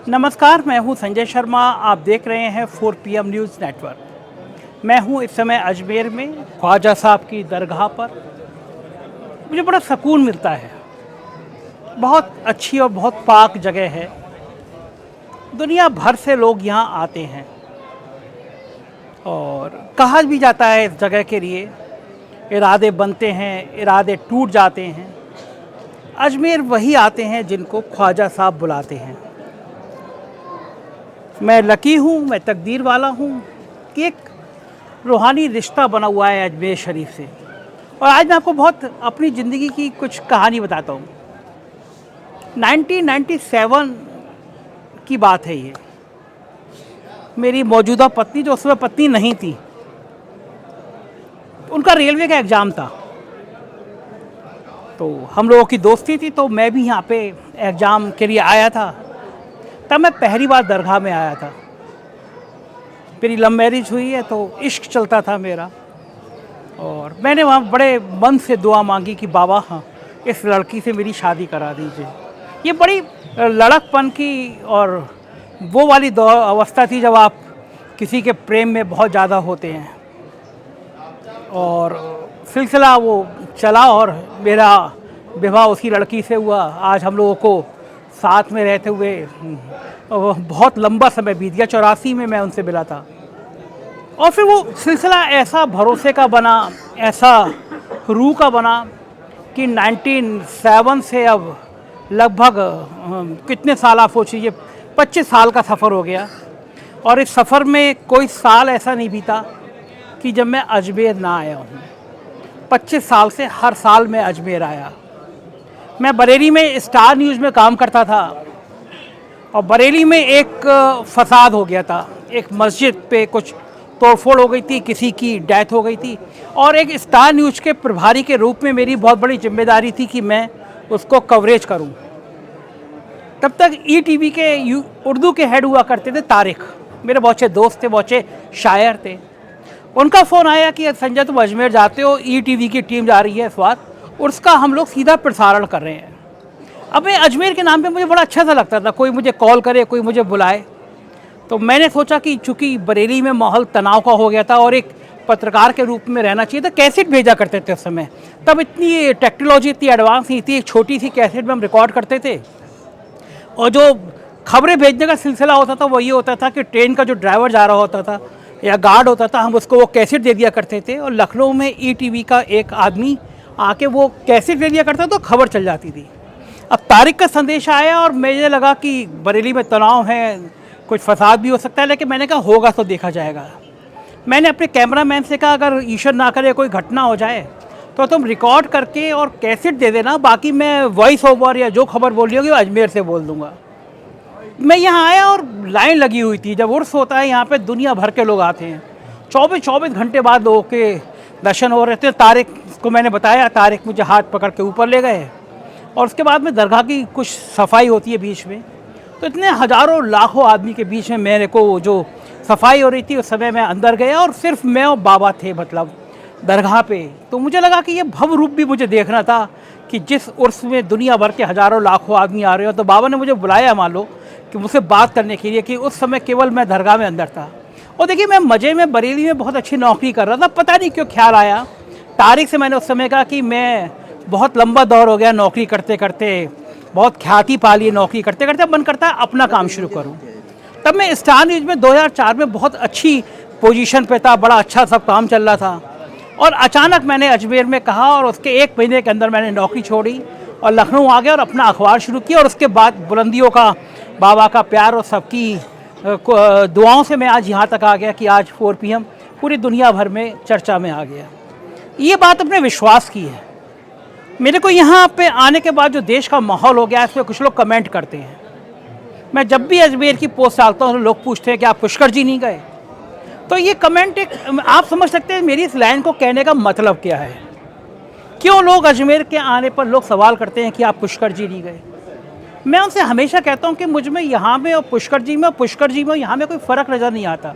नमस्कार, मैं हूं संजय शर्मा। आप देख रहे हैं 4 PM न्यूज़ नेटवर्क। मैं हूं इस समय अजमेर में ख्वाजा साहब की दरगाह पर। मुझे बड़ा सुकून मिलता है। बहुत अच्छी और बहुत पाक जगह है। दुनिया भर से लोग यहां आते हैं और कहा भी जाता है इस जगह के लिए इरादे बनते हैं, इरादे टूट जाते हैं। अजमेर वही आते हैं जिनको ख्वाजा साहब बुलाते हैं। मैं लकी हूँ, मैं तकदीर वाला हूँ कि एक रूहानी रिश्ता बना हुआ है अजमेर शरीफ से। और आज मैं आपको बहुत अपनी ज़िंदगी की कुछ कहानी बताता हूँ। 1997 की बात है ये। मेरी मौजूदा पत्नी, जो उस समय पत्नी नहीं थी, उनका रेलवे का एग्ज़ाम था। तो हम लोगों की दोस्ती थी, तो मैं भी यहाँ पे एग्ज़ाम के लिए आया था। तब मैं पहली बार दरगाह में आया था। मेरी लव मैरिज हुई है, तो इश्क चलता था मेरा। और मैंने वहाँ बड़े मन से दुआ मांगी कि बाबा हाँ, इस लड़की से मेरी शादी करा दीजिए। ये बड़ी लड़कपन की और वो वाली अवस्था थी जब आप किसी के प्रेम में बहुत ज़्यादा होते हैं। और सिलसिला वो चला और मेरा विवाह उसी लड़की से हुआ। आज हम लोगों को साथ में रहते हुए बहुत लंबा समय बीत गया। 84 में मैं उनसे मिला था। और फिर वो सिलसिला ऐसा भरोसे का बना, ऐसा रूह का बना कि 1997 से अब लगभग कितने साल आप सोचिए, 25 साल का सफ़र हो गया। और इस सफ़र में कोई साल ऐसा नहीं बीता कि जब मैं अजमेर ना आया हूँ। 25 साल से हर साल मैं अजमेर आया। मैं बरेली में स्टार न्यूज़ में काम करता था और बरेली में एक फसाद हो गया था। एक मस्जिद पे कुछ तोड़फोड़ हो गई थी, किसी की डेथ हो गई थी। और एक स्टार न्यूज़ के प्रभारी के रूप में मेरी बहुत बड़ी जिम्मेदारी थी कि मैं उसको कवरेज करूं। तब तक ETV के उर्दू के हेड हुआ करते थे तारिक। मेरे बहुत अच्छे दोस्त थे, बहुत अच्छे शायर थे। उनका फ़ोन आया कि संजय तुम अजमेर जाते हो, ETV की टीम जा रही है इस बार, और उसका हम लोग सीधा प्रसारण कर रहे हैं। अब मैं अजमेर के नाम पे मुझे बड़ा अच्छा सा लगता था, कोई मुझे कॉल करे, कोई मुझे बुलाए। तो मैंने सोचा कि चूँकि बरेली में माहौल तनाव का हो गया था और एक पत्रकार के रूप में रहना चाहिए, तो कैसेट भेजा करते थे उस समय। तब इतनी टेक्नोलॉजी इतनी एडवांस नहीं थी। एक छोटी सी कैसेट में हम रिकॉर्ड करते थे और जो खबरें भेजने का सिलसिला होता था वो ये होता था कि ट्रेन का जो ड्राइवर जा रहा होता था या गार्ड होता था, हम उसको वो कैसेट दे दिया करते थे। और लखनऊ में ETV का एक आदमी आके वो कैसेट दे दिया करता, तो खबर चल जाती थी। अब तारिक का संदेश आया और मुझे लगा कि बरेली में तनाव है, कुछ फसाद भी हो सकता है, लेकिन मैंने कहा होगा तो देखा जाएगा। मैंने अपने कैमरामैन से कहा अगर ईश्वर ना करे कोई घटना हो जाए तो तुम रिकॉर्ड करके और कैसेट दे देना, बाकी मैं वॉइस ओवर या जो खबर बोल रही होगी वो अजमेर से बोल दूंगा। मैं यहाँ आया और लाइन लगी हुई थी। जब उर्स होता है यहाँ पे दुनिया भर के लोग आते हैं। 24 घंटे बाद लोगों के दर्शन हो रहे थे। तारिक को मैंने बताया, तारिक मुझे हाथ पकड़ के ऊपर ले गए और उसके बाद में दरगाह की कुछ सफाई होती है बीच में, तो इतने हज़ारों लाखों आदमी के बीच में मेरे को जो सफाई हो रही थी उस समय मैं अंदर गया और सिर्फ मैं और बाबा थे, मतलब दरगाह पे। तो मुझे लगा कि ये भव्य रूप भी मुझे देखना था कि जिस उर्स में दुनिया भर के हज़ारों लाखों आदमी आ रहे हो। तो बाबा ने मुझे बुलाया, मान लो कि मुझसे बात करने के लिए, कि उस समय केवल मैं दरगाह में अंदर था। और देखिए मैं मज़े में बरेली में बहुत अच्छी नौकरी कर रहा था। पता नहीं क्यों ख्याल आया, तारिक से मैंने उस समय कहा कि मैं बहुत लंबा दौर हो गया नौकरी करते करते, बहुत ख्याति पा ली नौकरी करते करते, मन करता है अपना काम शुरू करूं। तब मैं स्टार न्यूज़ में 2004 में बहुत अच्छी पोजीशन पे था, बड़ा अच्छा सब काम चल रहा था। और अचानक मैंने अजमेर में कहा और उसके 1 महीने के अंदर मैंने नौकरी छोड़ी और लखनऊ आ गया और अपना अखबार शुरू किया। और उसके बाद बुलंदियों का, बाबा का प्यार और सबकी दुआओं से मैं आज यहाँ तक आ गया कि आज 4 PM पूरी दुनिया भर में चर्चा में आ गया। ये बात अपने विश्वास की है। मेरे को यहाँ पे आने के बाद जो देश का माहौल हो गया, इस पर कुछ लोग कमेंट करते हैं। मैं जब भी अजमेर की पोस्ट डालता हूँ तो लोग पूछते हैं कि आप पुष्कर जी नहीं गए। तो ये कमेंट एक, आप समझ सकते हैं मेरी इस लाइन को कहने का मतलब क्या है। क्यों लोग अजमेर के आने पर लोग सवाल करते हैं कि आप पुष्कर जी नहीं गए। मैं उनसे हमेशा कहता हूँ कि मुझ में यहाँ में और पुष्कर जी में यहाँ में कोई फ़र्क नज़र नहीं आता।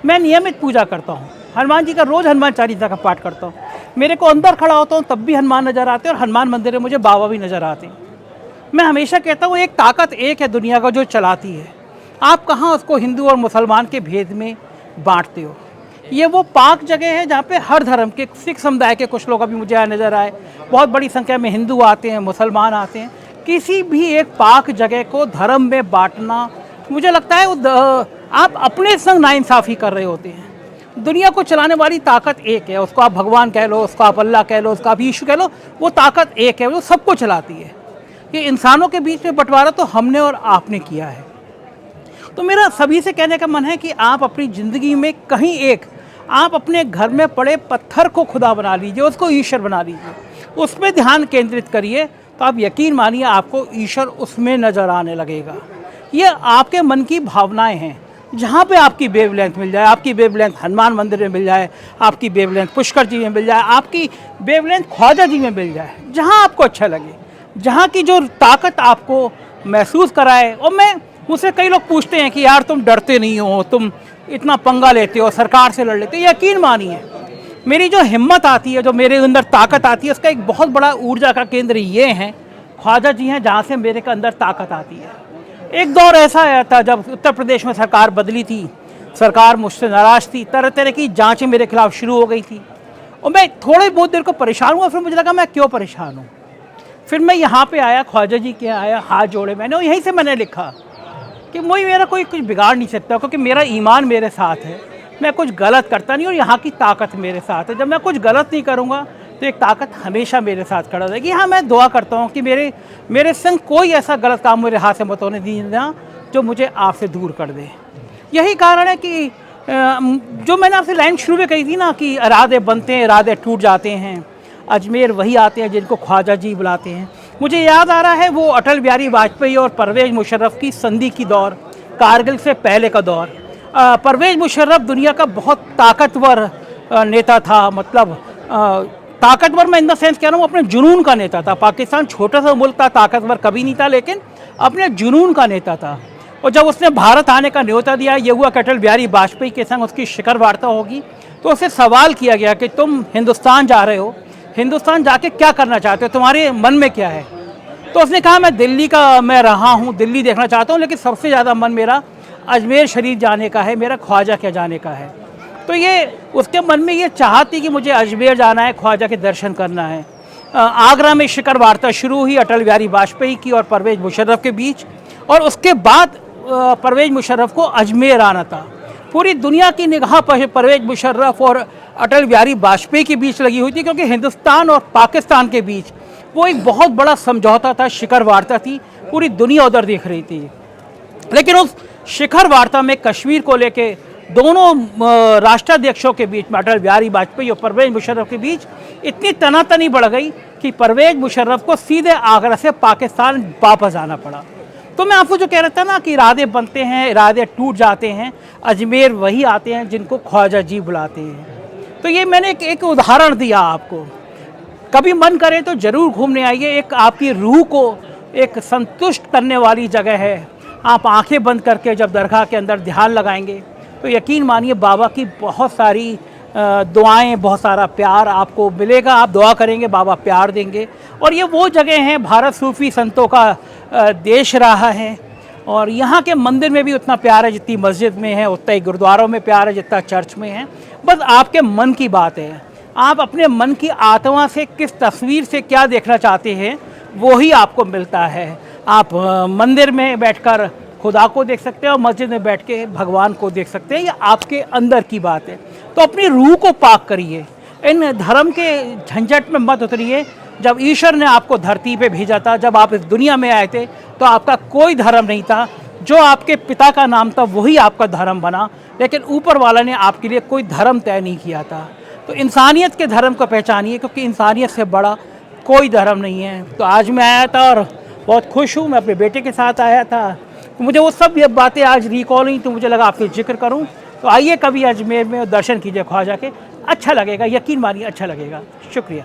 मैं नियमित पूजा करता हूँ, हनुमान जी का रोज़ हनुमान चालीसा का पाठ करता हूँ। मेरे को अंदर खड़ा होता हूँ तब भी हनुमान नज़र आते हैं और हनुमान मंदिर में मुझे बाबा भी नज़र आते हैं। मैं हमेशा कहता हूँ एक ताकत एक है दुनिया का जो चलाती है, आप कहाँ उसको हिंदू और मुसलमान के भेद में बांटते हो। ये वो पाक जगह है जहाँ पे हर धर्म के, सिख समुदाय के कुछ लोग अभी मुझे यहाँ नज़र आए, बहुत बड़ी संख्या में हिंदू आते हैं, मुसलमान आते हैं। किसी भी एक पाक जगह को धर्म में बांटना, मुझे लगता है आप अपने संग नाइंसाफ़ी कर रहे होते हैं। दुनिया को चलाने वाली ताकत एक है, उसको आप भगवान कह लो, उसको आप अल्लाह कह लो, उसको आप यीशु कह लो, वो ताकत एक है, वो सबको चलाती है। ये इंसानों के बीच में बंटवारा तो हमने और आपने किया है। तो मेरा सभी से कहने का मन है कि आप अपनी ज़िंदगी में कहीं एक, आप अपने घर में पड़े पत्थर को खुदा बना लीजिए, उसको ईश्वर बना लीजिए, उसमें ध्यान केंद्रित करिए, तो आप यकीन मानिए आपको ईश्वर उसमें नज़र आने लगेगा। ये आपके मन की भावनाएं हैं। जहाँ पे आपकी वेवलेंथ मिल जाए, आपकी वेवलेंथ हनुमान मंदिर में मिल जाए, आपकी वेवलेंथ पुष्कर जी में मिल जाए, आपकी वेवलेंथ ख्वाजा जी में मिल जाए, जहाँ आपको अच्छा लगे, जहाँ की जो ताकत आपको महसूस कराए। और मुझसे कई लोग पूछते हैं कि यार तुम डरते नहीं हो, तुम इतना पंगा लेते हो, सरकार से लड़ लेते हो। यकीन मानिए मेरी जो हिम्मत आती है, जो मेरे अंदर ताकत आती है, उसका एक बहुत बड़ा ऊर्जा का केंद्र ये है ख्वाजा जी हैं, जहाँ से मेरे के अंदर ताकत आती है। एक दौर ऐसा आया था जब उत्तर प्रदेश में सरकार बदली थी, सरकार मुझसे नाराज़ थी, तरह तरह की जांचें मेरे खिलाफ शुरू हो गई थी और मैं थोड़े बहुत देर को परेशान हुआ। फिर मुझे लगा मैं क्यों परेशान हूँ। फिर मैं यहाँ पे आया, ख्वाजा जी के आया, हाथ जोड़े मैंने और यहीं से मैंने लिखा कि मुझे मेरा कोई कुछ बिगाड़ नहीं सकता, क्योंकि मेरा ईमान मेरे साथ है, मैं कुछ गलत करता नहीं और यहाँ की ताकत मेरे साथ है। जब मैं कुछ गलत नहीं करूँगा तो एक ताकत हमेशा मेरे साथ खड़ा रहेगी। हाँ, मैं दुआ करता हूँ कि मेरे संग कोई ऐसा गलत काम मेरे हाथ से मत होने दीजिए जो मुझे आपसे दूर कर दे। यही कारण है कि जो मैंने आपसे लाइन शुरू में कही थी ना कि इरादे बनते हैं, इरादे टूट जाते हैं, अजमेर वही आते हैं जिनको ख्वाजा जी बुलाते हैं। मुझे याद आ रहा है वो अटल बिहारी वाजपेयी और परवेज़ मुशर्रफ की संधि की दौर, कारगिल से पहले का दौर। परवेज़ मुशर्रफ दुनिया का बहुत ताकतवर नेता था, मतलब ताकतवर मैं इन द सेंस कह रहा हूँ अपने जुनून का नेता था। पाकिस्तान छोटा सा मुल्क था, ताकतवर कभी नहीं था, लेकिन अपने जुनून का नेता था। और जब उसने भारत आने का न्योता दिया, ये हुआ कि अटल बिहारी वाजपेयी के संग उसकी शिखर वार्ता होगी, तो उससे सवाल किया गया कि तुम हिंदुस्तान जा रहे हो, हिंदुस्तान जाके क्या करना चाहते हो, तुम्हारे मन में क्या है। तो उसने कहा मैं दिल्ली का मैं रहा हूँ, दिल्ली देखना चाहता हूँ, लेकिन सबसे ज़्यादा मन मेरा अजमेर शरीफ जाने का है, मेरा ख्वाजा के जाने का है। तो ये उसके मन में ये चाहत थी कि मुझे अजमेर जाना है, ख्वाजा के दर्शन करना है। आगरा में शिखर वार्ता शुरू हुई अटल बिहारी वाजपेयी की और परवेज़ मुशर्रफ के बीच, और उसके बाद परवेज़ मुशर्रफ को अजमेर आना था। पूरी दुनिया की निगाह परवेज़ मुशर्रफ और अटल बिहारी वाजपेयी के बीच लगी हुई थी, क्योंकि हिंदुस्तान और पाकिस्तान के बीच वो एक बहुत बड़ा समझौता था, शिखर वार्ता थी, पूरी दुनिया उधर देख रही थी। लेकिन उस शिखर वार्ता में कश्मीर को लेके दोनों राष्ट्राध्यक्षों के बीच में, अटल बिहारी वाजपेयी और परवेज़ मुशर्रफ के बीच इतनी तनातनी बढ़ गई कि परवेज़ मुशर्रफ को सीधे आगरा से पाकिस्तान वापस आना पड़ा। तो मैं आपको जो कह रहा था ना कि इरादे बनते हैं, इरादे टूट जाते हैं, अजमेर वही आते हैं जिनको ख्वाजा जी बुलाते हैं। तो ये मैंने एक उदाहरण दिया आपको। कभी मन करे तो ज़रूर घूमने आइए, एक आपकी रूह को एक संतुष्ट करने वाली जगह है। आप आंखें बंद करके जब दरगाह के अंदर ध्यान लगाएंगे तो यकीन मानिए बाबा की बहुत सारी दुआएं, बहुत सारा प्यार आपको मिलेगा। आप दुआ करेंगे, बाबा प्यार देंगे। और ये वो जगह हैं, भारत सूफ़ी संतों का देश रहा है, और यहाँ के मंदिर में भी उतना प्यार है जितनी मस्जिद में है, उतना ही गुरुद्वारों में प्यार है जितना चर्च में है। बस आपके मन की बात है, आप अपने मन की आत्मा से किस तस्वीर से क्या देखना चाहते हैं वो ही आपको मिलता है। आप मंदिर में बैठकर खुदा को देख सकते हैं और मस्जिद में बैठ के भगवान को देख सकते हैं, ये आपके अंदर की बात है। तो अपनी रूह को पाक करिए, इन धर्म के झंझट में मत उतरिए। जब ईश्वर ने आपको धरती पे भेजा था, जब आप इस दुनिया में आए थे, तो आपका कोई धर्म नहीं था, जो आपके पिता का नाम था वही आपका धर्म बना, लेकिन ऊपर वाला ने आपके लिए कोई धर्म तय नहीं किया था। तो इंसानियत के धर्म को पहचानिए, क्योंकि इंसानियत से बड़ा कोई धर्म नहीं है। तो आज मैं आया था और बहुत खुश हूँ, मैं अपने बेटे के साथ आया था, तो मुझे वो सब ये बातें आज रिकॉल हुई, तो मुझे लगा आपसे जिक्र करूँ। तो आइए कभी अजमेर में दर्शन कीजिए ख्वाजा के, अच्छा लगेगा, यकीन मानिए अच्छा लगेगा। शुक्रिया।